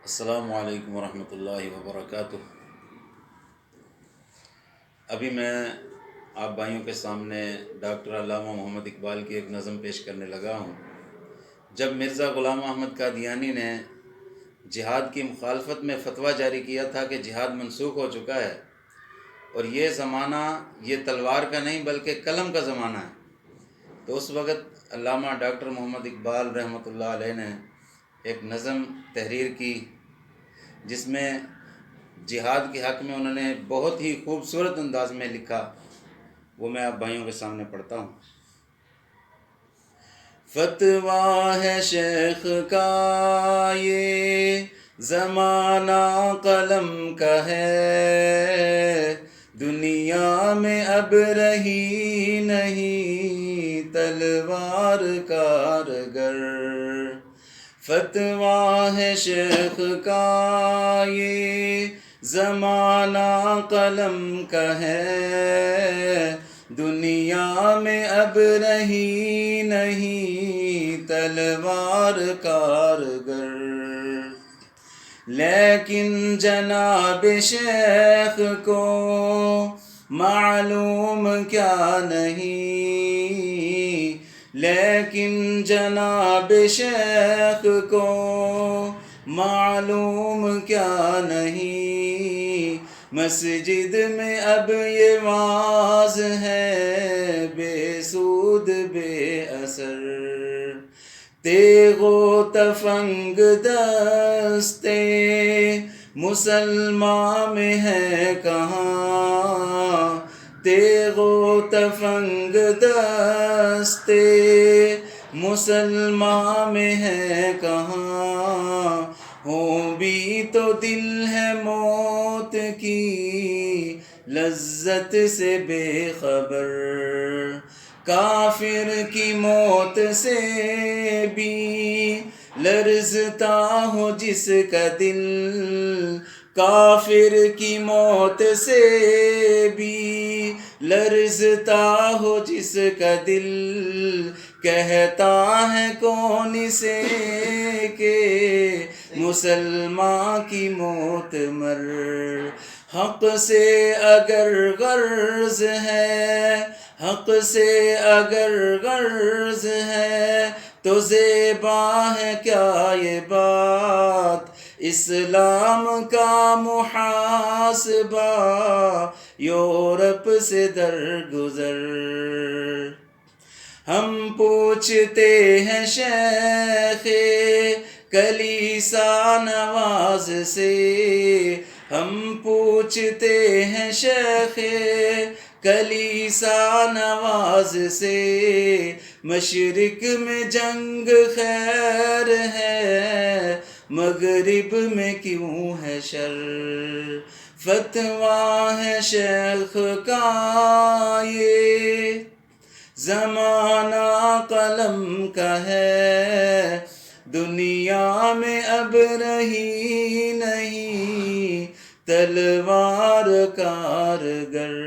السلام علیکم ورحمۃ اللہ وبرکاتہ۔ ابھی میں آپ بھائیوں کے سامنے ڈاکٹر علامہ محمد اقبال کی ایک نظم پیش کرنے لگا ہوں۔ جب مرزا غلام احمد قادیانی نے جہاد کی مخالفت میں فتویٰ جاری کیا تھا کہ جہاد منسوخ ہو چکا ہے اور یہ زمانہ یہ تلوار کا نہیں بلکہ قلم کا زمانہ ہے، تو اس وقت علامہ ڈاکٹر محمد اقبال رحمۃ اللہ علیہ نے ایک نظم تحریر کی جس میں جہاد کے حق میں انہوں نے بہت ہی خوبصورت انداز میں لکھا، وہ میں آپ بھائیوں کے سامنے پڑھتا ہوں۔ فتویٰ ہے شیخ کا یہ زمانہ قلم کا ہے، دنیا میں اب رہی نہیں تلوار کارگر۔ فتویٰ ہے شیخ کا یہ زمانہ قلم کا ہے، دنیا میں اب رہی نہیں تلوار کارگر۔ لیکن جناب شیخ کو معلوم کیا نہیں، لیکن جناب شیخ کو معلوم کیا نہیں، مسجد میں اب یہ واز ہے بے سود بے اثر۔ تیغ و تفنگ دستے مسلمان میں ہے کہاں، تیغ و تفنگ دستے مسلمان میں ہے کہاں، ہوں بھی تو دل ہے موت کی لذت سے بے خبر۔ کافر کی موت سے بھی لرزتا ہو جس کا دل، کافر کی موت سے بھی لرزتا ہو جس کا دل، کہتا ہے کون سے کہ مسلمان کی موت مر۔ حق سے اگر غرض ہے، حق سے اگر غرض ہے تو زیبا ہے کیا یہ بات، اسلام کا محاسبہ یورپ سے درگزر۔ ہم پوچھتے ہیں شیخ کلیسا نواز سے، ہم پوچھتے ہیں شیخ کلیسا نواز سے، مشرق میں جنگ خیر ہے مغرب میں کیوں ہے شر۔ فتویٰ ہے شیخ کا یہ زمانہ قلم کا ہے، دنیا میں اب رہی نہیں تلوار کارگر۔